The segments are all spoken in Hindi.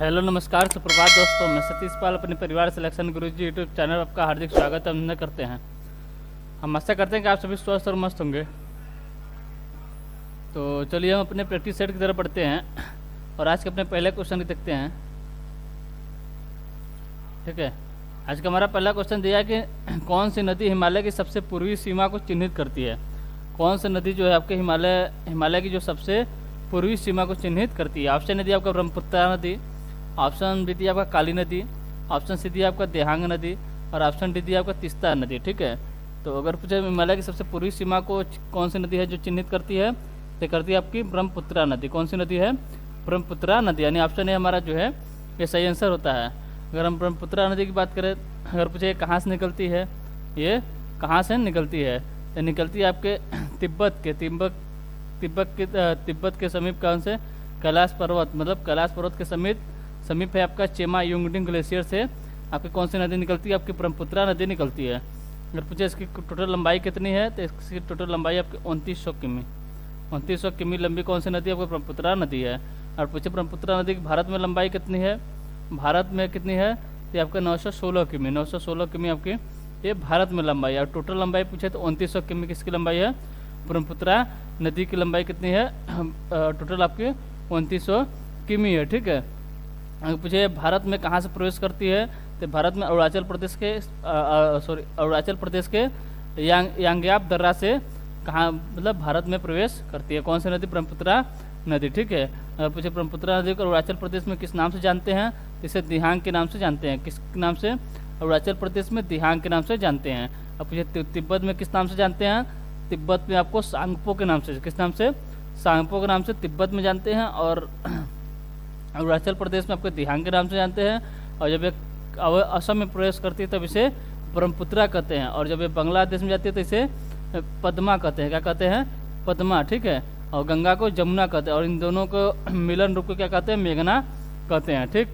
हेलो नमस्कार सुप्रभात दोस्तों, मैं सतीश पाल अपने परिवार सिलेक्शन गुरुजी यूट्यूब चैनल आपका हार्दिक स्वागत अभिनंदन करते हैं। हम आशा करते हैं कि आप सभी स्वस्थ और मस्त होंगे। तो चलिए हम अपने प्रैक्टिस सेट की तरफ बढ़ते हैं और आज के अपने पहले क्वेश्चन देखते हैं। ठीक है, आज का हमारा पहला क्वेश्चन दिया है कि कौन सी नदी हिमालय की सबसे पूर्वी सीमा को चिन्हित करती है। कौन सी नदी जो है आपके हिमालय की जो सबसे पूर्वी सीमा को चिन्हित करती है। ऑप्शन यदि आपका ब्रह्मपुत्र नदी, ऑप्शन बी दिया आपका काली नदी, ऑप्शन सी दिया आपका देहांग नदी और ऑप्शन डी दिया आपका तीस्ता नदी। ठीक है, तो अगर पूछे हिमालय की सबसे पूर्वी सीमा को कौन सी नदी है जो चिन्हित करती है, तो करती है आपकी ब्रह्मपुत्र नदी। कौन सी नदी है? ब्रह्मपुत्र नदी, यानी ऑप्शन ए हमारा जो है ये सही आंसर होता है। अगर हम ब्रह्मपुत्र नदी की बात करें, अगर पूछे कहाँ से निकलती है, ये कहाँ से निकलती है, तो निकलती है आपके तिब्बत के समीप कौन से कैलाश पर्वत, मतलब कैलाश पर्वत के समीप है आपका चेमा युंगडिंग ग्लेशियर से आपकी कौन सी नदी निकलती है? आपकी ब्रह्मपुत्र नदी निकलती है। अगर पूछे इसकी टोटल लंबाई कितनी है, तो इसकी टोटल लंबाई आपकी 2900 किमी। 2900 किमी लंबी कौन सी नदी है? आपको ब्रह्मपुत्र नदी है। और पूछे ब्रह्मपुत्र नदी की भारत में लंबाई कितनी है, भारत में कितनी है, तो आपका 916 किमी। 916 किमी आपकी ये भारत में लंबाई है। और टोटल लंबाई पूछे तो 2900 किमी किसकी लंबाई है? ब्रह्मपुत्र नदी की लंबाई कितनी है? टोटल आपकी 2900 किमी है। ठीक है, अगर पूछे भारत में कहाँ से प्रवेश करती है, तो भारत में अरुणाचल प्रदेश के यांग्याप दर्रा से कहाँ, मतलब भारत में प्रवेश करती है। कौन सी नदी? ब्रह्मपुत्र नदी। ठीक है, अगर पूछे ब्रह्मपुत्र नदी को अरुणाचल प्रदेश में किस नाम से जानते हैं, इसे दिहांग के नाम से जानते हैं। किस नाम से? अरुणाचल प्रदेश में दिहांग के नाम से जानते हैं। अब पूछे तिब्बत में किस नाम से जानते हैं, तिब्बत में आपको सांगपो के नाम से, किस नाम से? सांगपो के नाम से तिब्बत में जानते हैं। और अरुणाचल प्रदेश में आपको दिहांग के नाम से जानते हैं। और जब ये असम में प्रवेश करती है तब इसे ब्रह्मपुत्र कहते हैं। और जब ये बांग्लादेश में जाती है तो इसे पद्मा कहते हैं। क्या कहते हैं? पद्मा। ठीक है, और गंगा को जमुना कहते हैं। और इन दोनों को मिलन रूप को क्या कहते हैं? मेघना कहते हैं। ठीक,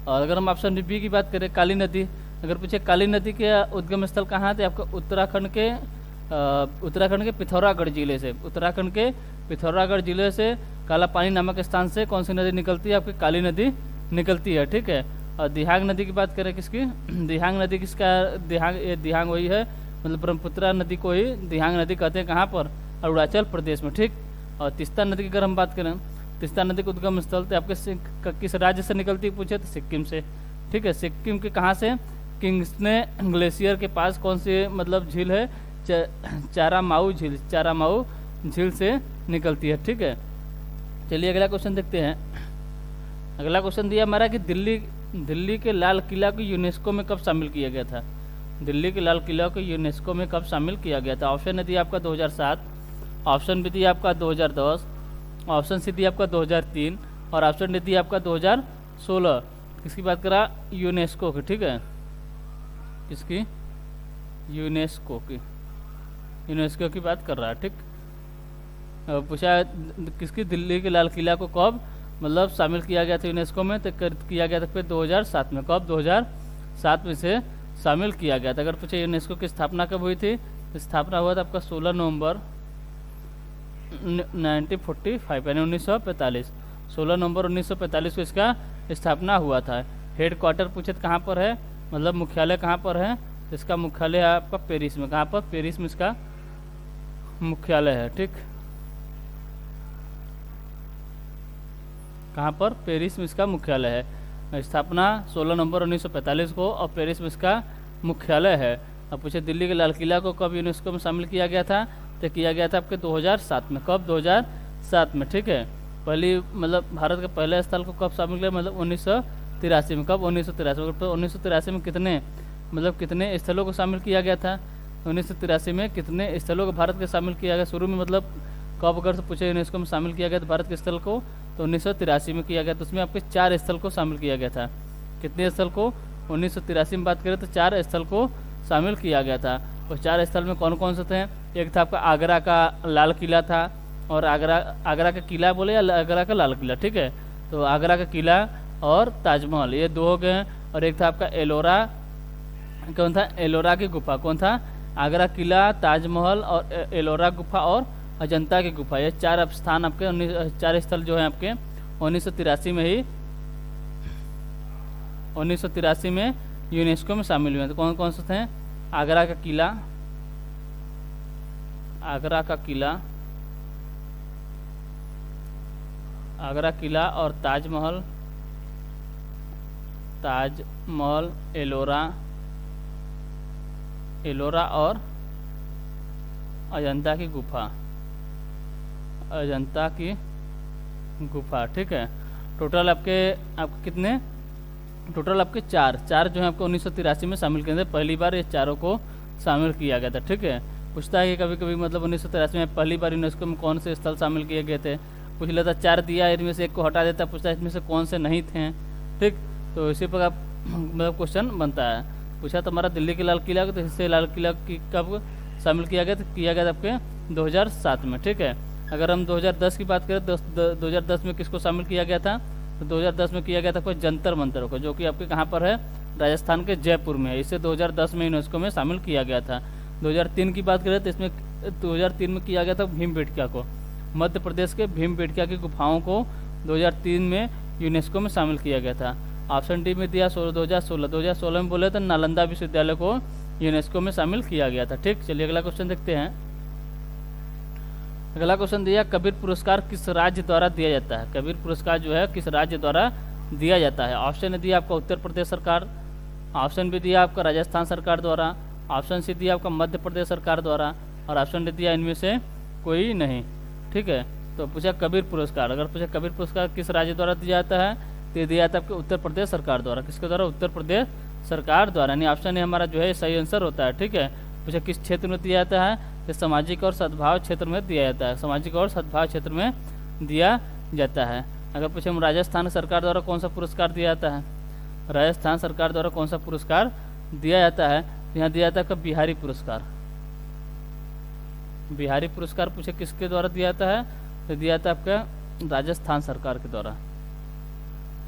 और अगर हम ऑप्शन बी की बात करें, काली नदी, अगर पूछे काली नदी के उद्गम स्थल कहाँ है, तो आपका उत्तराखंड के पिथौरागढ़ जिले से, उत्तराखंड के पिथौरागढ़ जिले से काला पानी नामक स्थान से कौन सी नदी निकलती है? आपकी काली नदी निकलती है। ठीक है, और दिहांग नदी की बात करें, किसकी? दिहांग नदी किसका? दिहांग वही है, मतलब ब्रह्मपुत्र नदी को ही दिहांग नदी कहते हैं। कहाँ पर? अरुणाचल प्रदेश में। ठीक, और तीस्ता नदी की अगर हम बात करें, तीस्ता नदी का उद्गम स्थल तो आपके किस राज्य से निकलती है पूछे, तो सिक्किम से। ठीक है, सिक्किम के कहाँ से? किंग्सने ग्लेशियर के पास कौन सी मतलब झील है? चारामाऊ झील से निकलती है। ठीक है, चलिए अगला क्वेश्चन देखते हैं। अगला क्वेश्चन दिया हमारा कि दिल्ली के लाल किला को यूनेस्को में कब शामिल किया गया था? दिल्ली के लाल किला को यूनेस्को में कब शामिल किया गया था? ऑप्शन दिया आपका 2007, ऑप्शन बी दिया आपका 2010, ऑप्शन सी दिया आपका 2003 और ऑप्शन डी दिया आपका 2016। किसकी बात करा? यूनेस्को की। ठीक है, किसकी? यूनेस्को की बात कर रहा है। ठीक, पूछा किसकी? दिल्ली के लाल किला को कब मतलब शामिल किया गया था यूनेस्को में, तो किया गया था फिर 2007 में। कब? 2007 में से शामिल किया गया था। अगर पूछे यूनेस्को की स्थापना कब हुई थी, तो स्थापना हुआ था आपका 16 नवंबर 1945, यानी 1945। 16 नवंबर 1945 को इसका स्थापना हुआ था। हेड क्वार्टर पूछे तो कहाँ पर है, मतलब मुख्यालय कहाँ पर है, तो इसका मुख्यालय है आपका पेरिस में। कहाँ पर? पेरिस में इसका मुख्यालय है। ठीक, कहाँ पर? पेरिस में इसका मुख्यालय है। स्थापना 16 नवंबर 1945 को और पेरिस में इसका मुख्यालय है। अब पूछे दिल्ली के लाल किला को कब यूनेस्को में शामिल किया गया था, तो किया गया था आपके 2007 में। कब? 2007 में। ठीक है, पहली मतलब भारत के पहले स्थल को कब शामिल किया, मतलब 1983 में। कब? 1983 में। तो 1983 में कितने स्थलों को शामिल किया गया था? 1983 में कितने स्थलों को भारत के शामिल किया गया? शुरू में मतलब कब अगर से पूछे यूनेस्को में शामिल किया गया था भारत के स्थल को, तो 1983 में किया गया। तो उसमें आपके 4 स्थल को शामिल किया गया था। कितने स्थल को? 1983 में बात करें तो 4 स्थल को शामिल किया गया था। और 4 स्थल में कौन कौन से थे? एक था आपका आगरा का लाल किला था, और आगरा का किला बोले या आगरा का लाल किला। ठीक है, तो आगरा का किला और ताजमहल ये 2 हो गए। और एक था आपका एलोरा, कौन था? एलोरा की गुफा। कौन था? आगरा किला, ताजमहल और एलोरा गुफा और अजंता की गुफा। ये 4 स्थान आपके 4 स्थल जो है आपके 1983 में ही 1983 में यूनेस्को में शामिल हुए हैं। तो कौन कौन से थे? आगरा का किला, आगरा का किला, आगरा किला और ताजमहल, ताजमहल, एलोरा, एलोरा और अजंता की गुफा, अजंता की गुफा। ठीक है, टोटल आपके कितने? टोटल आपके चार जो है आपको 1983 में शामिल किए थे। पहली बार ये चारों को शामिल किया गया था। ठीक है, पूछता है कि कभी कभी मतलब 1983 में पहली बार यूनेस्को में कौन से स्थल शामिल किए गए थे। पूछ लेता 4 दिया, इनमें से एक को हटा देता, पूछता है इसमें से कौन से नहीं थे। ठीक, तो इसी पर आप मतलब क्वेश्चन बनता है। पूछा तुम्हारा दिल्ली के लाल किला, तो इससे लाल किला की कब शामिल किया गया? तो किया गया था आपके 2007 में। ठीक है, अगर हम 2010 की बात करें तो 2010 में किसको शामिल किया गया था? तो 2010 में किया गया था कोई जंतर मंतर को, जो कि आपके कहाँ पर है? राजस्थान के जयपुर में है। इसे 2010 में यूनेस्को में शामिल किया गया था। 2003 की बात करें तो इसमें 2003 में किया गया था भीमबेटका को, मध्य प्रदेश के भीमबेटका की गुफाओं को 2003 में यूनेस्को में शामिल किया गया था। ऑप्शन डी में दिया 2016 में बोले तो नालंदा विश्वविद्यालय को यूनेस्को में शामिल किया गया था। ठीक, चलिए अगला क्वेश्चन देखते हैं। अगला क्वेश्चन दिया कबीर पुरस्कार किस राज्य द्वारा दिया जाता है? कबीर पुरस्कार जो है किस राज्य द्वारा दिया जाता है? ऑप्शन दिया आपका उत्तर प्रदेश सरकार, ऑप्शन बी दिया आपका राजस्थान सरकार द्वारा, ऑप्शन सी दिया आपका मध्य प्रदेश सरकार द्वारा, और ऑप्शन डी दिया इनमें से कोई नहीं। ठीक है, तो पूछा कबीर पुरस्कार, अगर पूछा कबीर पुरस्कार किस राज्य द्वारा दिया जाता है तो दिया जाता है आपके उत्तर प्रदेश सरकार द्वारा। किसके द्वारा? उत्तर प्रदेश सरकार द्वारा, यानी ऑप्शन ए हमारा जो है सही आंसर होता है। ठीक है, पूछा किस क्षेत्र में दिया जाता है तो सामाजिक और सद्भाव क्षेत्र में दिया जाता है, सामाजिक और सद्भाव क्षेत्र में दिया जाता है। अगर पूछे हम राजस्थान सरकार द्वारा कौन सा पुरस्कार दिया जाता है? राजस्थान सरकार द्वारा कौन सा पुरस्कार दिया जाता है? यहाँ दिया जाता है आपका बिहारी पुरस्कार। बिहारी पुरस्कार पूछे किसके द्वारा दिया जाता है तो दिया जाता है आपका राजस्थान सरकार के द्वारा।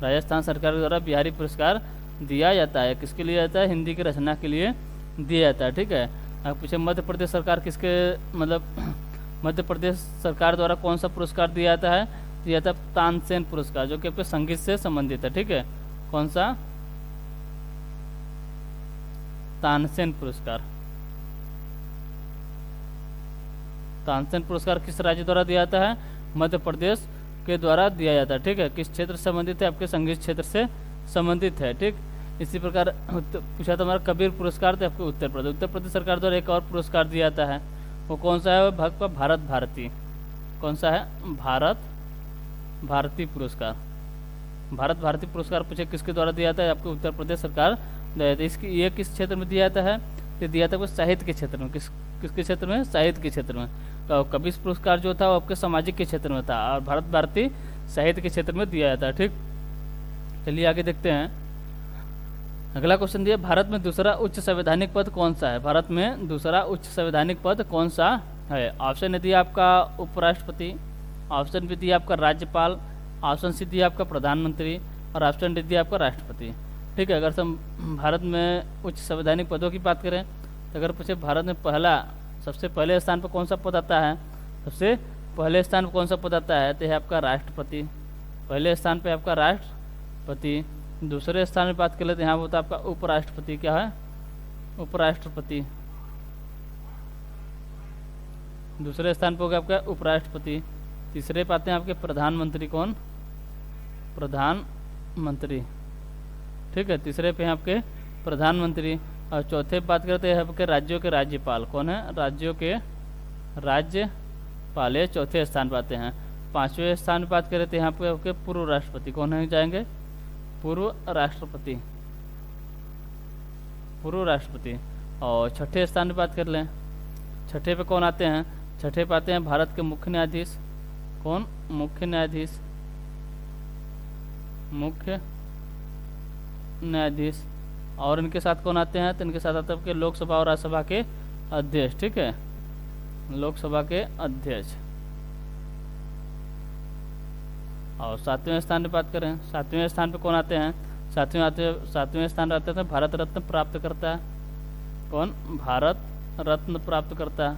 राजस्थान सरकार के द्वारा बिहारी पुरस्कार दिया जाता है। किसके लिए जाता है? हिंदी की रचना के लिए दिया जाता है। ठीक है, अब पूछे मध्य प्रदेश सरकार किसके मतलब मध्य प्रदेश सरकार द्वारा कौन सा पुरस्कार दिया जाता है? दिया जाता है तानसेन पुरस्कार, जो कि आपके संगीत से संबंधित है। ठीक है, कौन सा? तानसेन पुरस्कार। तानसेन पुरस्कार किस राज्य द्वारा दिया जाता है? मध्य प्रदेश के द्वारा दिया जाता है। ठीक है, किस क्षेत्र से संबंधित है? आपके संगीत क्षेत्र से संबंधित है। ठीक, इसी प्रकार पूछा था हमारा कबीर पुरस्कार तो आपके उत्तर प्रदेश सरकार द्वारा एक और पुरस्कार दिया जाता है। वो कौन सा है? वो भारत भारती। कौन सा है? भारत भारती पुरस्कार। भारत भारती पुरस्कार पूछे किसके द्वारा दिया जाता है? आपके उत्तर प्रदेश सरकार दिया जाता है। इसकी ये किस क्षेत्र में दिया जाता है? तो दिया था साहित्य के क्षेत्र में। किसके क्षेत्र में? साहित्य के क्षेत्र में। तो कबीर पुरस्कार जो था वो आपके सामाजिक के क्षेत्र में था, और भारत भारती साहित्य के क्षेत्र में दिया जाता है। ठीक, चलिए आगे देखते हैं। अगला क्वेश्चन दिया भारत में दूसरा उच्च संवैधानिक पद कौन सा है? भारत में दूसरा उच्च संवैधानिक पद कौन सा है? ऑप्शन दिया आपका उपराष्ट्रपति, ऑप्शन बी दिया आपका राज्यपाल, ऑप्शन सी दिया आपका प्रधानमंत्री, और ऑप्शन डी दिया आपका राष्ट्रपति। ठीक है, अगर हम भारत में उच्च संवैधानिक पदों की बात करें तो अगर पूछे भारत में सबसे पहले स्थान पर कौन सा पद आता है? सबसे पहले स्थान पर कौन सा पद आता है? तो है आपका राष्ट्रपति। पहले स्थान पे आपका राष्ट्रपति। दूसरे स्थान में बात कर लेते हैं, यहाँ होता है आपका उपराष्ट्रपति। क्या है? उपराष्ट्रपति। दूसरे स्थान पर हो गया आपका उपराष्ट्रपति। तीसरे पे आते हैं आपके प्रधानमंत्री। कौन? प्रधानमंत्री। ठीक है, तीसरे पे हैं आपके प्रधानमंत्री। और चौथे बात करते हैं आपके राज्यों के राज्यपाल। कौन है? राज्यों के राज्यपाल, ये चौथे स्थान पर आते हैं। पांचवें स्थान पर बात करें तो यहाँ पे आपके पूर्व राष्ट्रपति। कौन है जाएंगे? पूर्व राष्ट्रपति। पूर्व राष्ट्रपति। और छठे स्थान पर बात कर लें, छठे पे कौन आते हैं? छठे पे आते हैं भारत के मुख्य न्यायाधीश। कौन? मुख्य न्यायाधीश। मुख्य न्यायाधीश। और इनके साथ कौन आते हैं? तो इनके साथ आते हैं आपके लोकसभा और राज्यसभा के अध्यक्ष। ठीक है, लोकसभा के अध्यक्ष। और सातवें स्थान पे बात करें, सातवें स्थान पे कौन आते हैं? सातवें स्थान पर आते हैं भारत रत्न प्राप्त करता है। कौन? भारत रत्न प्राप्त करता है,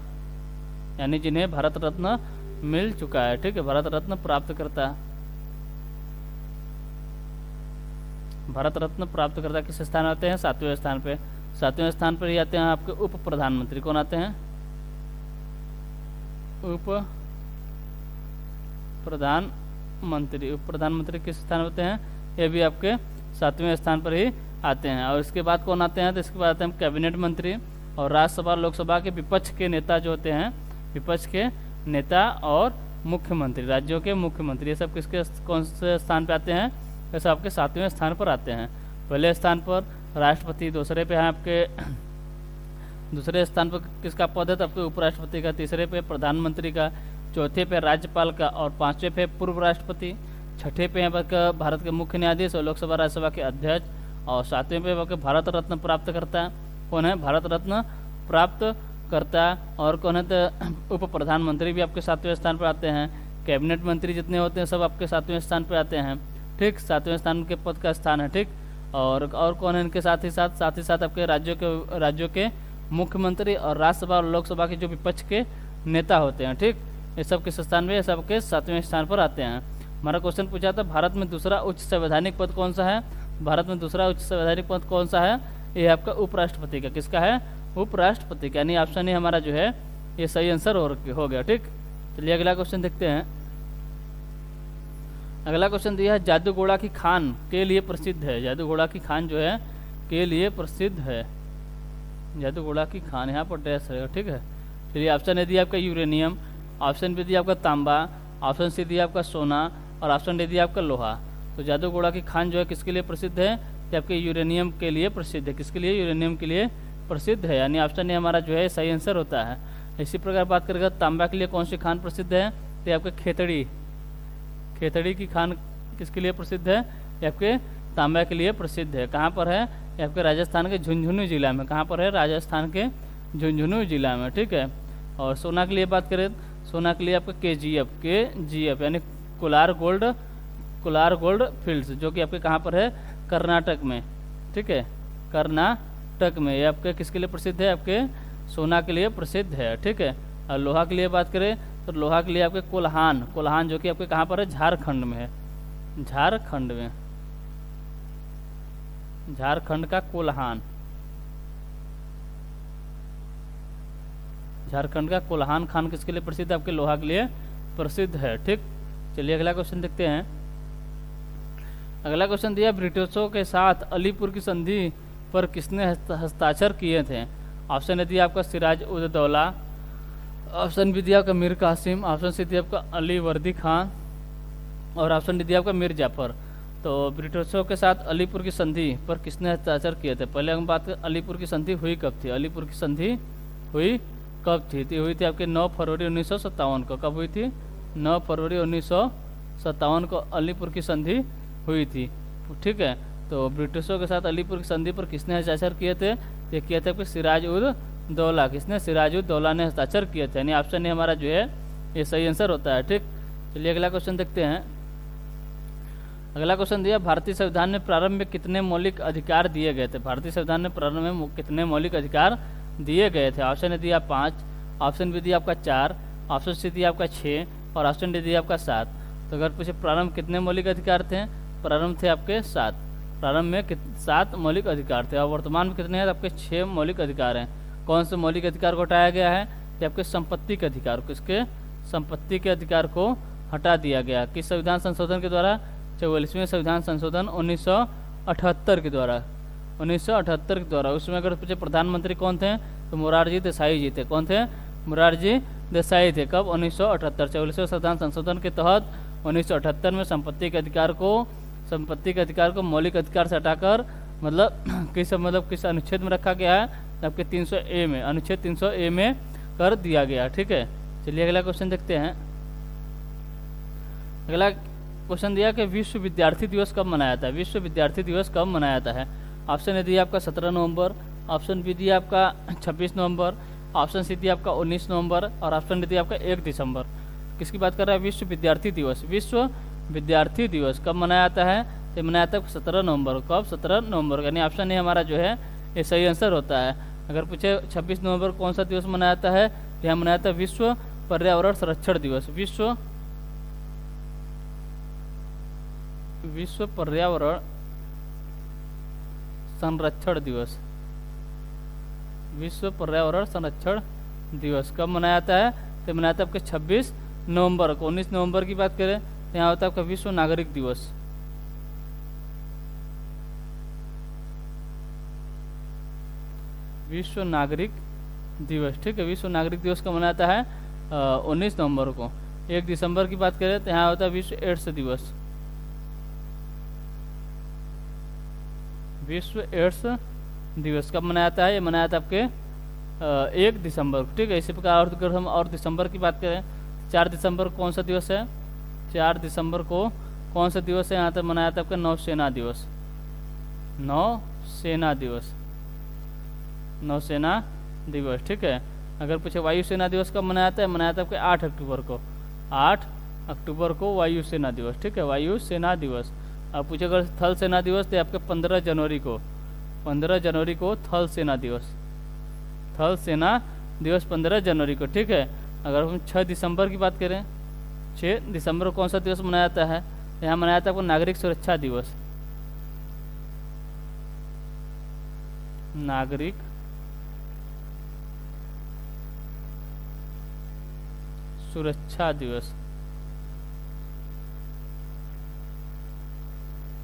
यानी जिन्हें भारत रत्न मिल चुका है। ठीक है, भारत रत्न प्राप्त करता है। भारत रत्न प्राप्त करता किस स्थान आते हैं? 7वें स्थान पे। 7वें स्थान पर ही आते हैं आपके उप प्रधानमंत्री। कौन आते हैं? उप प्रधानमंत्री। उप प्रधानमंत्री किस स्थान होते हैं? ये भी आपके 7वें स्थान पर ही आते हैं। और इसके बाद कौन आते हैं? तो इसके बाद आते हैं कैबिनेट मंत्री और राज्यसभा लोकसभा के विपक्ष के नेता जो होते हैं, विपक्ष के नेता और मुख्यमंत्री, राज्यों के मुख्यमंत्री, ये सब किसके कौन से स्थान पे आते हैं? ये सब आपके 7वें स्थान पर आते हैं। पहले स्थान पर राष्ट्रपति, दूसरे पे है आपके दूसरे स्थान पर किसका पद है? तो आपके उपराष्ट्रपति का, तीसरे पे प्रधानमंत्री का, चौथे पे राज्यपाल का और पांचवें पे पूर्व राष्ट्रपति, छठे पे है भारत के मुख्य न्यायाधीश और लोकसभा राज्यसभा के अध्यक्ष, और सातवें पे आपके भारत रत्न प्राप्त करता कौन है? भारत रत्न प्राप्त करता। और कौन है? तो उप प्रधानमंत्री भी आपके 7वें स्थान पर आते हैं। कैबिनेट मंत्री जितने होते हैं सब आपके 7वें स्थान पर आते हैं, ठीक। 7वें स्थान के पद का स्थान है, ठीक। और कौन है इनके साथ ही साथ आपके राज्यों के मुख्यमंत्री और राज्यसभा और लोकसभा के जो विपक्ष के नेता होते हैं, ठीक। ये सब किस स्थान में? ये सब के 7वें स्थान पर आते हैं। हमारा क्वेश्चन पूछा था भारत में दूसरा उच्च संवैधानिक पद कौन सा है? भारत में दूसरा उच्च संवैधानिक पद कौन सा है? ये आपका उपराष्ट्रपति का। किसका है? उपराष्ट्रपति का। यानी ऑप्शन ए हमारा जो है ये सही आंसर हो गया, ठीक। चलिए अगला क्वेश्चन देखते हैं। अगला क्वेश्चन दिया है जादूगोड़ा की खान के लिए प्रसिद्ध है। जादूगोड़ा की खान जो है के लिए प्रसिद्ध है। जादूगोड़ा की खान, यहाँ पर डैश रहेगा, ठीक है। चलिए ऑप्शन ए दिया आपका यूरेनियम, ऑप्शन बी दिया आपका तांबा, ऑप्शन सी दिया आपका सोना और ऑप्शन डी दिया आपका लोहा। तो जादूगोड़ा की खान जो है किसके लिए प्रसिद्ध है? कि आपके यूरेनियम के लिए प्रसिद्ध है। किसके लिए? यूरेनियम के लिए प्रसिद्ध है। यानी ऑप्शन ए हमारा जो है सही आंसर होता है। इसी प्रकार बात करेगा तांबा के लिए कौन सी खान प्रसिद्ध है? तो आपके खेतड़ी की खान किसके लिए प्रसिद्ध है? ये आपके तांबा के लिए प्रसिद्ध है। कहाँ पर है? ये आपके राजस्थान के झुंझुनू जिला में। कहाँ पर है? राजस्थान के झुंझुनू जिला में, ठीक है। और सोना के लिए बात करें, सोना के लिए आपका KGF यानी कोलार गोल्ड फील्ड्स, जो कि आपके कहाँ पर है? कर्नाटक में, ठीक है। कर्नाटक में। ये आपके किसके लिए प्रसिद्ध है? आपके सोना के लिए प्रसिद्ध है, ठीक है। और लोहा के लिए बात करें तो लोहा के लिए आपके कोल्हान जो कि आपके कहाँ पर है? झारखंड में है। झारखंड का कोल्हान, झारखंड का कोल्हान खान किसके लिए प्रसिद्ध है? आपके लोहा के लिए प्रसिद्ध है, ठीक। चलिए अगला क्वेश्चन देखते हैं। अगला क्वेश्चन दिया ब्रिटिशों के साथ अलीपुर की संधि पर किसने हस्ताक्षर किए थे? ऑप्शन ए दिया आपका सिराज उद दौला, ऑप्शन बी दिया आपका मीर कासिम, ऑप्शन सी दिया आपका अली वर्दी खान और ऑप्शन डी दिया आपका मीर जाफर। तो ब्रिटिशों के साथ अलीपुर की संधि पर किसने हस्ताक्षर किए थे? पहले हम बात करें अलीपुर की संधि हुई कब थी? अलीपुर की संधि हुई कब थी? तो हुई थी आपके 9 फरवरी 1957 को। कब हुई थी? 9 फरवरी 1957 को अलीपुर की संधि हुई थी, ठीक है। तो ब्रिटिशों के साथ अलीपुर की संधि पर किसने हस्ताक्षर किए थे? ये किए थे आपके सिराज उद दौला। किसने? सिराज उद दौला ने हस्ताक्षर किए थे। यानी ऑप्शन ए हमारा जो है ये सही आंसर होता है, ठीक। चलिए अगला क्वेश्चन देखते हैं। अगला क्वेश्चन दिया भारतीय संविधान में प्रारंभ में कितने मौलिक अधिकार दिए गए थे? भारतीय संविधान में प्रारंभ में कितने मौलिक अधिकार दिए गए थे? ऑप्शन ए दिया 5, ऑप्शन बी दिया आपका 4, ऑप्शन सी दिया आपका 6 और ऑप्शन डी दिया आपका 7। तो अगर पूछे प्रारंभ कितने मौलिक अधिकार थे? प्रारंभ थे आपके 7। प्रारंभ में 7 मौलिक अधिकार थे और वर्तमान में कितने हैं? आपके 6 मौलिक अधिकार हैं। कौन से मौलिक अधिकार को हटाया गया है? कि आपके संपत्ति के अधिकार को, किसके? संपत्ति के अधिकार को हटा दिया गया। किस संविधान संशोधन के द्वारा? 44वें संविधान संशोधन 1978 के द्वारा। 1978 के द्वारा। उसमें अगर पूछे प्रधानमंत्री कौन थे? तो मोरारजी देसाई जी थे। कौन थे? मोरारजी देसाई थे। कब? 1978। 44वें संविधान संशोधन के तहत 1978 में संपत्ति के अधिकार को मौलिक अधिकार से हटाकर किस अनुच्छेद में रखा गया है? आपके 300A में, अनुच्छेद 300A में कर दिया गया, ठीक है। चलिए अगला क्वेश्चन देखते हैं। अगला क्वेश्चन दिया कि विश्व विद्यार्थी दिवस कब मनाया जाता है? विश्व विद्यार्थी दिवस कब मनाया जाता है? ऑप्शन ए दिया आपका 17 नवंबर, ऑप्शन बी दिया आपका 26 नवंबर, ऑप्शन सी दिया आपका 19 नवंबर और ऑप्शन डी दिया आपका 1 दिसंबर। किसकी बात कर रहा है? विश्व विद्यार्थी दिवस। विश्व विद्यार्थी दिवस कब मनाया जाता है? तो मनाया जाता है 17 नवंबर। कब? 17 नवंबर। यानी ऑप्शन ए हमारा जो है ये सही आंसर होता है। अगर पूछे 26 नवंबर कौन सा दिवस मनाया जाता है? तो यहाँ मनाया जाता है विश्व पर्यावरण संरक्षण दिवस। विश्व पर्यावरण संरक्षण दिवस, विश्व पर्यावरण संरक्षण दिवस कब मनाया जाता है? तो मनाया जाता है आपके 26 नवंबर को। 19 नवंबर की बात करें तो यहाँ होता है आपका विश्व नागरिक दिवस। विश्व नागरिक दिवस, ठीक है, विश्व नागरिक दिवस कब मनाया जाता है? 19 नवंबर को। 1 दिसंबर की बात करें तो यहाँ होता है विश्व एड्स दिवस, विश्व एड्स दिवस कब मनाया जाता है? ये मनाया जाता है आपके 1 दिसंबर को, ठीक है। इसी प्रकार अगर हम और दिसंबर की बात करें, 4 दिसंबर को कौन सा दिवस है? 4 दिसंबर को कौन सा दिवस है? यहाँ तक मनाया जाता है आपका नौसेना दिवस, नौसेना दिवस, नौसेना दिवस, ठीक है। अगर पूछे वायुसेना दिवस कब मनाया जाता है? मनाया जाता है आपके 8 अक्टूबर को, 8 अक्टूबर को वायुसेना दिवस, ठीक है, वायुसेना दिवस। अब पूछे अगर थल सेना दिवस तो आपके 15 जनवरी को, 15 जनवरी को थल सेना दिवस, थल सेना दिवस 15 जनवरी को, ठीक है। अगर हम 6 दिसंबर की बात करें, 6 दिसंबर को कौन सा दिवस मनाया जाता है? यहाँ मनाया जाता है आपको नागरिक सुरक्षा दिवस, नागरिक सुरक्षा दिवस,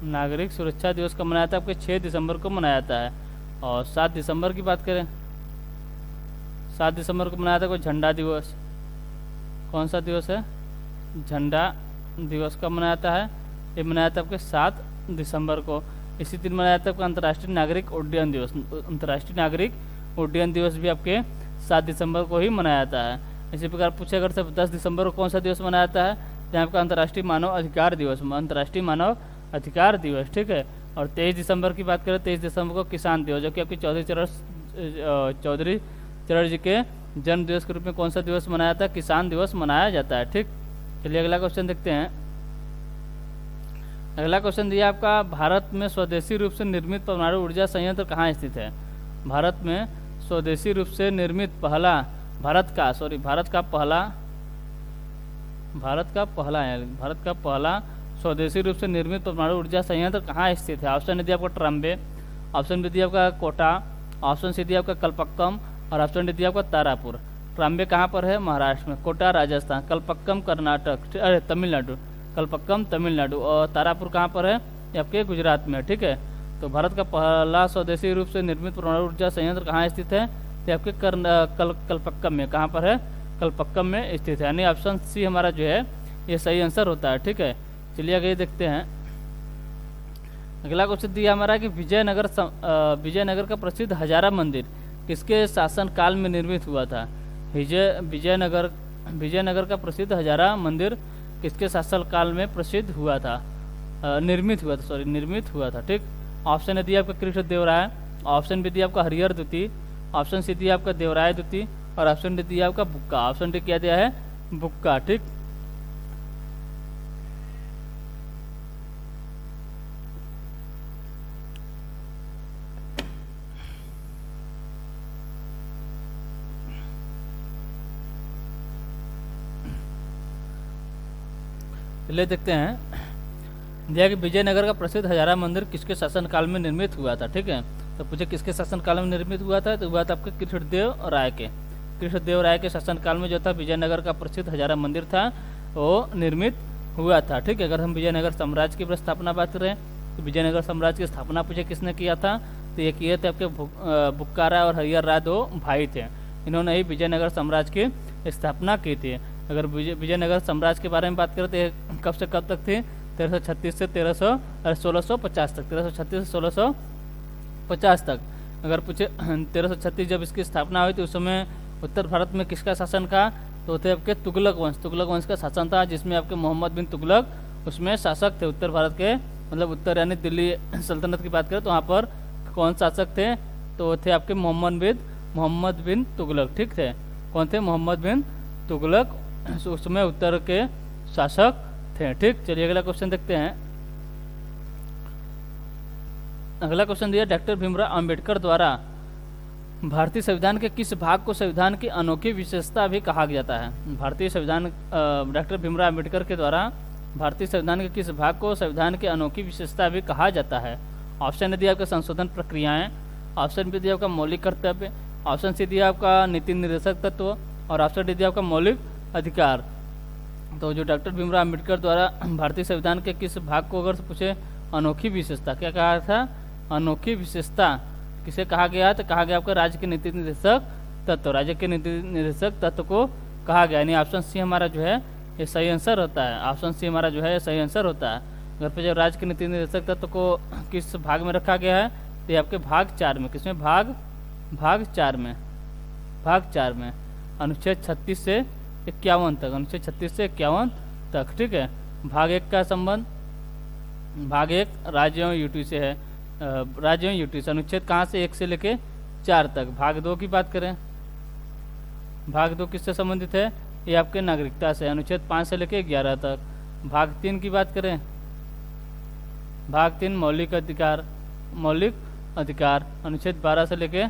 नागरिक सुरक्षा दिवस कब मनाया जाता है? आपके 6 दिसंबर को मनाया जाता है। और 7 दिसंबर की बात करें, 7 दिसंबर को मनाया जाता है झंडा दिवस, कौन सा दिवस है? झंडा दिवस कब मनाया जाता है? ये मनाया जाता है आपके 7 दिसंबर को। इसी दिन मनाया जाता है आपका अंतर्राष्ट्रीय नागरिक उड्डयन दिवस, अंतर्राष्ट्रीय नागरिक उड्डयन दिवस भी आपके 7 दिसंबर को ही मनाया जाता है। इसी प्रकार पूछे अगर सब 10 दिसंबर को कौन सा दिवस मनाया जाता है? जहाँ आपका अंतर्राष्ट्रीय मानव अधिकार दिवस, अंतर्राष्ट्रीय मानव अधिकार दिवस, ठीक है। और 23 दिसंबर की बात करें, 23 दिसंबर को किसान दिवस, जो कि आपके चौधरी चरण जी के जन्म दिवस के रूप में कौन सा दिवस मनाया जाता है? किसान दिवस मनाया जाता है, ठीक। चलिए अगला क्वेश्चन देखते हैं। अगला क्वेश्चन दिया आपका, भारत में स्वदेशी रूप से निर्मित परमाणु ऊर्जा संयंत्र कहाँ स्थित है? भारत में स्वदेशी रूप से निर्मित पहला, भारत का पहला स्वदेशी रूप से निर्मित परमाणु ऊर्जा संयंत्र कहाँ स्थित है? ऑप्शन दिया आपका ट्रम्बे, ऑप्शन बी दिया आपका कोटा, ऑप्शन सी दिया आपका कलपक्कम और ऑप्शन डी दिया आपका तारापुर। ट्रम्बे कहाँ पर है? महाराष्ट्र में, कोटा राजस्थान, कलपक्कम कर्नाटक, अरे तमिलनाडु, कलपक्कम तमिलनाडु, और तारापुर कहाँ पर है? ये आपके गुजरात में, ठीक है। तो भारत का पहला स्वदेशी रूप से निर्मित परमाणु ऊर्जा संयंत्र कहाँ स्थित है? तो आपके कलपक्कम में, कहाँ पर है? कलपक्कम में स्थित है, यानी ऑप्शन सी हमारा जो है ये सही आंसर होता है, ठीक है। चलिए आगे देखते हैं। अगला क्वेश्चन दिया हमारा कि विजयनगर का प्रसिद्ध हजारा मंदिर किसके शासन काल में निर्मित हुआ था? विजयनगर का प्रसिद्ध हजारा मंदिर किसके शासन काल में प्रसिद्ध हुआ था? निर्मित हुआ था, ठीक। ऑप्शन दिया आपका कृष्णदेवराय, ऑप्शन बी दिया आपका हरिहर द्वितीय, ऑप्शन सी दिया आपका देवराय द्वितीय और ऑप्शन डी दिया आपका बुक्का। ऑप्शन डी क्या दिया है? बुक्का, ठीक। ले देखते हैं। दिया कि विजयनगर का प्रसिद्ध हजारा मंदिर किसके शासनकाल में निर्मित हुआ था, ठीक है। तो पूछे किसके शासनकाल में निर्मित हुआ था? तो हुआ था आपके कृष्णदेव राय के शासनकाल में जो था विजयनगर का प्रसिद्ध हजारा मंदिर था वो निर्मित हुआ था, ठीक है। अगर हम विजयनगर साम्राज्य की स्थापना बात करें तो विजयनगर साम्राज्य की स्थापना पूछे किसने किया था? तो ये किए थे आपके बुक्का राय और हरिहर राय, दो भाई थे। इन्होंने ही विजयनगर साम्राज्य की स्थापना की थी। अगर विजयनगर साम्राज्य के बारे में बात करें तो ये कब से कब तक थी? 1336 से 1650 तक, 1336 से 1650 तक। अगर पूछे 1336 जब इसकी स्थापना हुई तो उस समय उत्तर भारत में किसका शासन था? तो थे आपके तुगलक वंश का शासन था, जिसमें आपके मोहम्मद बिन तुगलक उसमें शासक थे उत्तर भारत के, मतलब उत्तर यानी दिल्ली सल्तनत की बात करें तो वहाँ पर कौन शासक थे? तो थे आपके मोहम्मद बिन तुगलक, ठीक थे। कौन थे? मोहम्मद बिन तुगलक उसमें उत्तर के शासक थे, ठीक। चलिए अगला क्वेश्चन देखते हैं। अगला क्वेश्चन दिया डॉक्टर भीमराव अंबेडकर द्वारा भारतीय संविधान के किस भाग को संविधान की अनोखी विशेषता भी कहा जाता है? भारतीय संविधान डॉक्टर भीमराव अंबेडकर के द्वारा भारतीय संविधान के किस भाग को संविधान की अनोखी विशेषता भी कहा जाता है? ऑप्शन ए दिया आपका संशोधन प्रक्रियाएं, ऑप्शन बी दिया आपका मौलिक कर्तव्य, ऑप्शन सी दिया आपका नीति निर्देशक तत्व और ऑप्शन डी दिया आपका मौलिक अधिकार। तो जो डॉक्टर भीमराव अम्बेडकर द्वारा भारतीय संविधान के किस भाग को अगर पूछे अनोखी विशेषता, क्या कहा था, अनोखी विशेषता किसे कहा गया, तो कहा गया आपका राज्य के नीति निर्देशक तत्व, राज्य के नीति निर्देशक तत्व को कहा गया। यानी ऑप्शन सी हमारा जो है ये सही आंसर होता है, ऑप्शन सी हमारा जो है सही आंसर होता है। अगर पे जब राज्य के नीति निर्देशक तत्व को किस भाग में रखा गया है, तो ये आपके भाग 4 में, किसमें, भाग 4 में, भाग 4 में अनुच्छेद 36 से 51 तक, अनुच्छेद 36 से 51 तक, ठीक है। भाग 1 का संबंध, भाग 1 राज्य एवं यूटी से है, राज्य एवं यूटी से अनुच्छेद कहाँ से 1 से लेके 4 तक। भाग 2 की बात करें, भाग 2 किससे संबंधित है, ये आपके नागरिकता से, अनुच्छेद 5 से लेके 11 तक। भाग 3 की बात करें, भाग 3 मौलिक अधिकार, मौलिक अधिकार अनुच्छेद 12 से लेके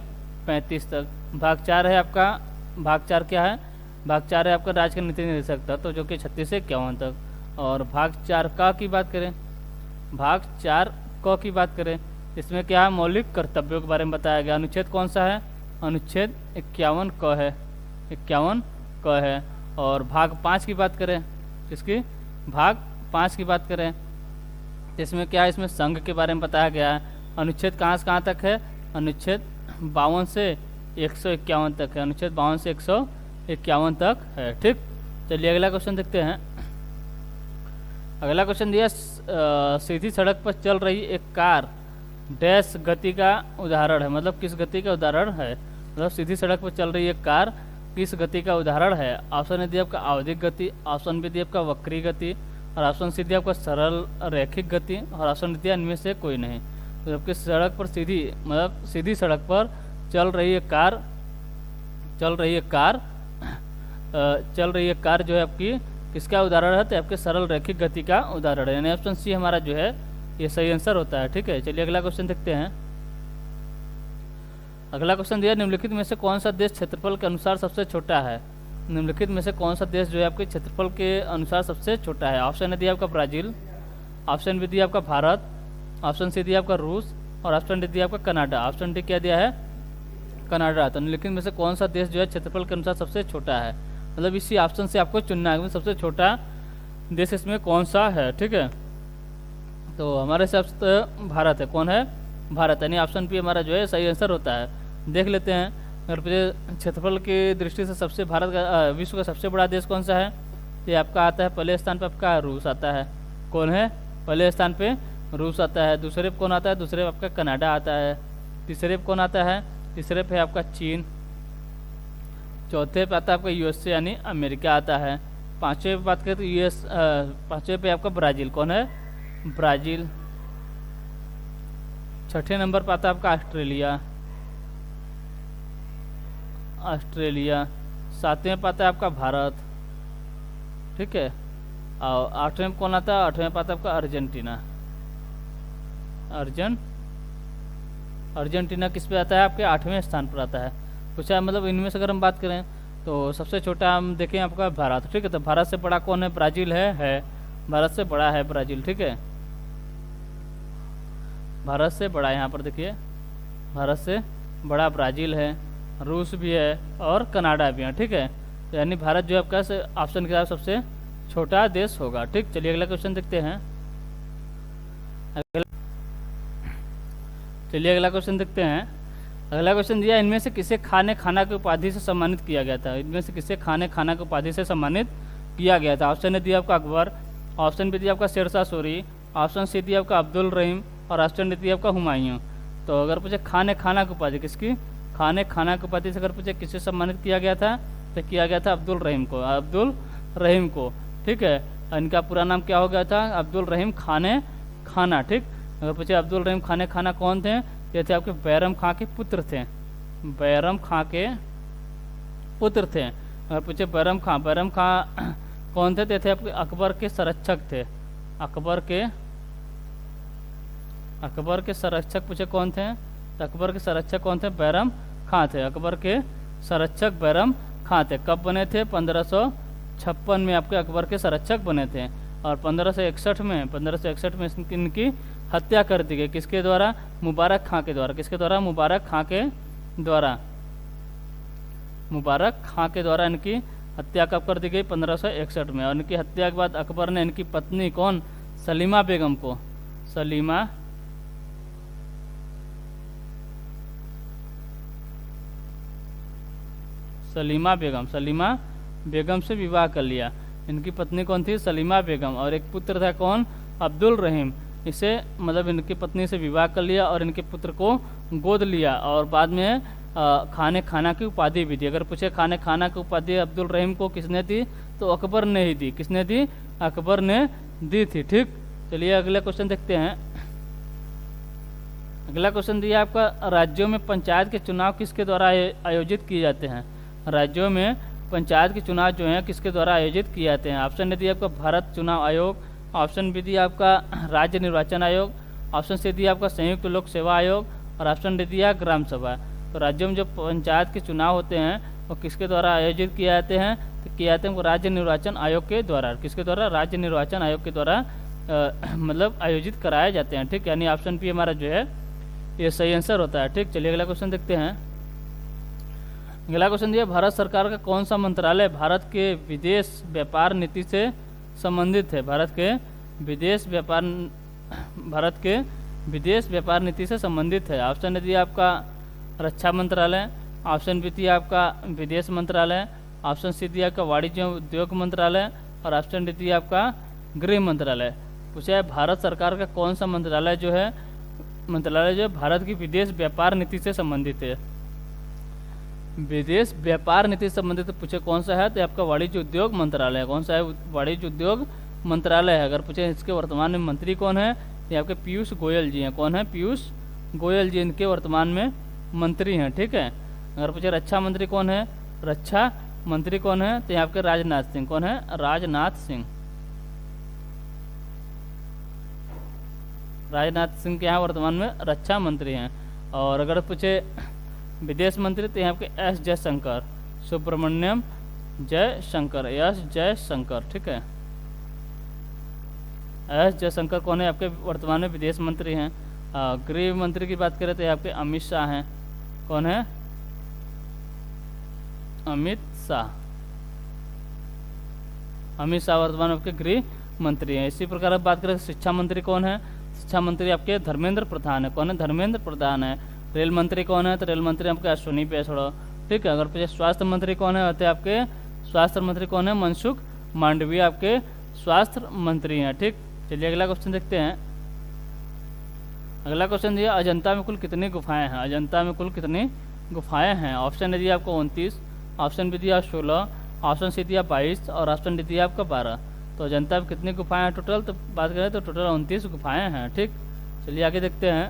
35 तक। भाग 4 है आपका, भाग 4 क्या है, भाग 4 है आपका राज्य के नीति निर्देशक तत्व, तो जो कि 36 से 51 तक। और भाग 4 का की बात करें, भाग 4 क की बात करें, इसमें क्या है, मौलिक कर्तव्यों के बारे में बताया गया। अनुच्छेद कौन सा है, अनुच्छेद 51 क है, 51 क है। और भाग 5 की बात करें, किसकी, भाग 5 की बात करें, इसमें क्या है, इसमें संघ के बारे में बताया गया है। अनुच्छेद कहाँ से कहाँ तक है, अनुच्छेद 52 से 151 तक है, अनुच्छेद 52 से 151 तक है, ठीक। चलिए अगला क्वेश्चन देखते हैं। अगला क्वेश्चन दिया, सीधी सड़क पर चल रही एक कार डैश गति का उदाहरण है, मतलब किस गति का उदाहरण है, मतलब सीधी सड़क पर चल रही एक कार किस गति का उदाहरण है। ऑप्शन ए दिया आपका आवधिक गति, ऑप्शन बी दिया आपका वक्री गति और ऑप्शन सी दिया आपका सरल रैखिक गति और ऑप्शन डी दिया इनमें से कोई नहीं। तो जबकि सड़क पर सीधी, मतलब सीधी सड़क पर चल रही एक कार, चल रही एक कार जो है आपकी किसका उदाहरण है, तो आपके सरल रैखिक गति का उदाहरण है, यानी ऑप्शन सी हमारा जो है ये सही आंसर होता है, ठीक है। चलिए अगला क्वेश्चन देखते हैं। अगला क्वेश्चन दिया, निम्नलिखित में से कौन सा देश क्षेत्रफल के अनुसार सबसे छोटा है, निम्नलिखित में से कौन सा देश जो है आपके क्षेत्रफल के अनुसार सबसे छोटा है। ऑप्शन ए दिया आपका ब्राजील, ऑप्शन बी दिया आपका भारत, ऑप्शन सी दिया आपका रूस और ऑप्शन डी दिया आपका कनाडा। ऑप्शन डी क्या दिया है, कनाडा। तो निम्नलिखित में से कौन सा देश जो है क्षेत्रफल के अनुसार सबसे छोटा है, मतलब इसी ऑप्शन से आपको चुनना है सबसे छोटा देश इसमें कौन सा है, ठीक है। तो हमारे हिसाब से तो भारत है, कौन है, भारत, यानी ऑप्शन बी हमारा जो है सही आंसर होता है। देख लेते हैं, अगर क्षेत्रफल की दृष्टि से सबसे भारत का विश्व का सबसे बड़ा देश कौन सा है, ये आपका आता है पहले स्थान पे आपका रूस आता है, कौन है, पहले स्थान पे रूस आता है। दूसरे पे कौन आता है, दूसरे पे आपका कनाडा आता है। तीसरे पे कौन आता है, तीसरे पे आपका चीन। चौथे पे आता है आपका यूएसए यानी अमेरिका आता है। पाँचवें पे बात करें तो पाँचवें पे आपका ब्राज़ील, कौन है, ब्राज़ील। छठे नंबर पर आता है आपका ऑस्ट्रेलिया, ऑस्ट्रेलिया। सातवें पे आता है आपका भारत, ठीक है। और आठवें कौन आता है, आठवें पे आता है आपका अर्जेंटीना, अर्जेंटीना किस पे आता है, आपके 8वें स्थान पर आता है। पूछा है, मतलब इनमें से अगर हम बात करें तो सबसे छोटा हम देखें आपका भारत, ठीक है। तो भारत से बड़ा कौन है, ब्राज़ील है, भारत से बड़ा है ब्राज़ील, ठीक है, भारत से बड़ा, यहाँ पर देखिए भारत से बड़ा ब्राज़ील है, रूस भी है और कनाडा भी है, ठीक है। यानी भारत जो है आपका ऑप्शन के साथ सबसे छोटा देश होगा, ठीक। चलिए अगला क्वेश्चन देखते हैं। चलिए अगला क्वेश्चन देखते हैं। अगला क्वेश्चन दिया, इनमें से किसे खाने खाना की उपाधि से सम्मानित किया गया था, इनमें से किसे खाने खाना की उपाधि से सम्मानित किया गया था। ऑप्शन ए दिया आपका अकबर, ऑप्शन बी दिया आपका शेरशाह सूरी, ऑप्शन सी दिया आपका अब्दुल रहीम और ऑप्शन डी दिया आपका हुमायूं। तो अगर पूछे खाने खाना की उपाधि किसकी, खाने खाना की उपाधि से अगर पूछे किसे सम्मानित किया गया था, तो किया गया था अब्दुल रहीम को, अब्दुल रहीम को, ठीक है। इनका पूरा नाम क्या हो गया था, अब्दुल रहीम खाने खाना, ठीक। अगर पूछे अब्दुल रहीम खाने खाना कौन थे, ये थे आपके बैरम खां के पुत्र थे, बैरम खां के पुत्र थे। अगर पूछे बैरम खां कौन थे, थे आपके अकबर के संरक्षक थे, अकबर के संरक्षक पूछे कौन थे, तो अकबर के संरक्षक कौन थे, बैरम खां थे, अकबर के संरक्षक बैरम खां थे। कब बने थे, 1556 में आपके अकबर के संरक्षक बने थे और 1561 में इनकी हत्या कर दी गई, किसके द्वारा? मुबारक खां के द्वारा। किसके द्वारा? मुबारक खां के द्वारा। मुबारक खां के द्वारा इनकी हत्या कब कर दी गई? 1561 में। और इनकी हत्या के बाद अकबर ने इनकी पत्नी कौन? सलीमा बेगम को, सलीमा बेगम से विवाह कर लिया। इनकी पत्नी कौन थी? सलीमा बेगम। और एक पुत्र था कौन? अब्दुल रहीम। इसे मतलब इनकी पत्नी से विवाह कर लिया और इनके पुत्र को गोद लिया और बाद में खाने खाना की उपाधि भी दी। अगर पूछे खाने खाना की उपाधि अब्दुल रहीम को किसने दी, तो अकबर ने ही दी। किसने दी? अकबर ने दी थी। ठीक, चलिए अगला क्वेश्चन देखते हैं। अगला क्वेश्चन दिया आपका, राज्यों में पंचायत के चुनाव किसके द्वारा आयोजित किए जाते हैं? राज्यों में पंचायत के चुनाव जो हैं किसके द्वारा आयोजित किए जाते हैं? ऑप्शन दिया आपका भारत चुनाव आयोग, ऑप्शन बी दिया आपका राज्य निर्वाचन आयोग, ऑप्शन सी दिया आपका संयुक्त लोक सेवा आयोग और ऑप्शन डी दिया ग्राम सभा। तो राज्यों में जो पंचायत के चुनाव होते हैं वो किसके द्वारा आयोजित किए जाते हैं? तो किए जाते हैं वो राज्य निर्वाचन आयोग के द्वारा। किसके द्वारा? राज्य निर्वाचन आयोग के द्वारा मतलब आयोजित कराए जाते हैं। ठीक, यानी ऑप्शन बी हमारा जो है ये सही आंसर होता है। ठीक, चलिए अगला क्वेश्चन देखते हैं। अगला क्वेश्चन दिया, भारत सरकार का कौन सा मंत्रालय भारत के विदेश व्यापार नीति से संबंधित है? भारत के विदेश व्यापार नीति से संबंधित है। ऑप्शन दिया आपका रक्षा मंत्रालय, ऑप्शन बी दिया आपका विदेश मंत्रालय, ऑप्शन सी दिया आपका वाणिज्य उद्योग मंत्रालय और ऑप्शन डी दिया आपका गृह मंत्रालय। पूछा है भारत सरकार का कौन सा मंत्रालय जो है भारत की विदेश व्यापार नीति से संबंधित है? विदेश व्यापार नीति से संबंधित पूछे कौन सा है, तो आपका वाणिज्य उद्योग मंत्रालय। कौन सा है? वाणिज्य उद्योग मंत्रालय है। अगर पूछे इसके वर्तमान में मंत्री कौन है, तो आपके पीयूष गोयल जी हैं। कौन है? पीयूष गोयल जी इनके वर्तमान में मंत्री हैं। ठीक है। अगर पूछे रक्षा मंत्री कौन है, रक्षा मंत्री कौन है, तो यहाँ आपके राजनाथ सिंह। कौन है? राजनाथ सिंह। राजनाथ सिंह के यहाँ वर्तमान में रक्षा मंत्री हैं। और अगर पूछे विदेश मंत्री, तो यहाँ आपके एस जयशंकर, सुब्रमण्यम जयशंकर, एस जयशंकर। ठीक है, एस जयशंकर कौन है? आपके वर्तमान में विदेश मंत्री हैं। गृह मंत्री की बात करें तो यहाँ आपके अमित शाह हैं। कौन है? अमित शाह। अमित शाह वर्तमान आपके गृह मंत्री हैं। इसी प्रकार अब बात करें शिक्षा मंत्री कौन है? शिक्षा मंत्री आपके धर्मेंद्र प्रधान है। कौन है? धर्मेंद्र प्रधान है। रेल मंत्री कौन है? तो रेल मंत्री आपके अश्विनी वैष्णव। ठीक है। अगर पूछे स्वास्थ्य मंत्री कौन है, होते आपके स्वास्थ्य मंत्री कौन है? मनसुख मांडविया आपके स्वास्थ्य मंत्री हैं। ठीक, चलिए अगला क्वेश्चन देखते हैं। अगला क्वेश्चन दिया, अजंता में कुल कितनी गुफाएं हैं? अजंता में कुल कितनी गुफाएं हैं? ऑप्शन दिया आपको 29, ऑप्शन बी दिया 16, ऑप्शन सी दिया 22 और ऑप्शन डी दिया आपका 12। तो अजंता में कितनी गुफाएं हैं टोटल? तो बात करें तो टोटल 29 गुफाएं हैं। ठीक, चलिए आगे देखते हैं।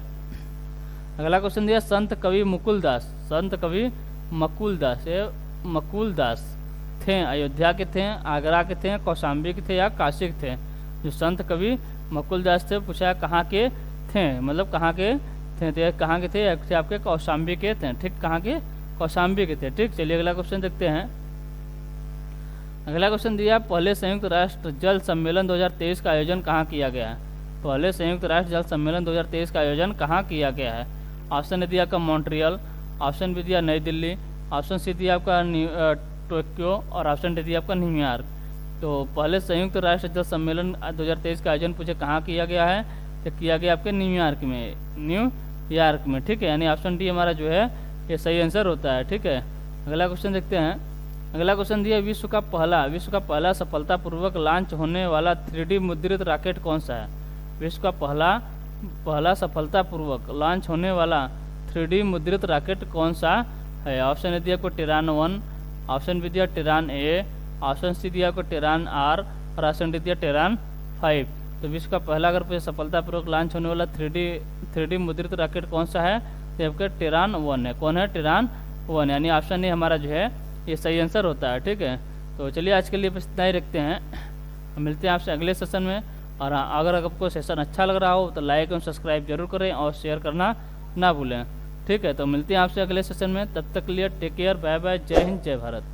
अगला क्वेश्चन दिया, संत कवि मुकुलदास, संत कवि मकुलदास, ये मकुलदास थे अयोध्या के थे, आगरा के थे, कौशाम्बी के थे या काशी के थे? जो संत कवि मकुलदास थे पूछा कहाँ के थे, मतलब कहाँ के थे? तो कहाँ के थे? आपके कौशाम्बी के थे। ठीक, कहाँ के? कौशाम्बी के थे। ठीक, चलिए अगला क्वेश्चन देखते हैं। अगला क्वेश्चन दिया, पहले संयुक्त राष्ट्र जल सम्मेलन 2023 का आयोजन कहाँ किया गया है? पहले संयुक्त राष्ट्र जल सम्मेलन 2023 का आयोजन कहाँ किया गया है? ऑप्शन दिया आपका मॉन्ट्रियल, ऑप्शन बी दिया नई दिल्ली, ऑप्शन सी दिया आपका टोक्यो और ऑप्शन डी दिया आपका न्यूयॉर्क। तो पहले संयुक्त राष्ट्र जल सम्मेलन 2023 का आयोजन पूछे कहाँ किया गया है? तो किया गया आपके न्यूयॉर्क में, न्यूयॉर्क में। ठीक है, यानी ऑप्शन डी हमारा जो है ये सही आंसर होता है। ठीक है, अगला क्वेश्चन देखते हैं। अगला क्वेश्चन दिया, विश्व का पहला सफलतापूर्वक लॉन्च होने वाला 3D मुद्रित रॉकेट कौन सा है? विश्व का पहला सफलतापूर्वक लॉन्च होने वाला 3D मुद्रित रॉकेट कौन सा है? ऑप्शन दिया आपको टिरान 1, ऑप्शन बी दिया टिरान ए, ऑप्शन सी दिया आपको टिरान आर और ऑप्शन डी दिया टिरान 5। तो विश्व का पहला अगर सफलतापूर्वक लॉन्च होने वाला 3D मुद्रित रॉकेट कौन सा है? तो आपका टिरान 1 है। कौन है? टिरान 1, यानी ऑप्शन ए हमारा जो है ये सही आंसर होता है। ठीक है, तो चलिए आज के लिए बस इतना ही रखते हैं, मिलते हैं आपसे अगले सेशन में। और अगर आपको सेशन अच्छा लग रहा हो तो लाइक और सब्सक्राइब जरूर करें और शेयर करना ना भूलें। ठीक है, तो मिलते हैं आपसे अगले सेशन में, तब तक के लिए टेक केयर, बाय बाय, जय हिंद, जय भारत।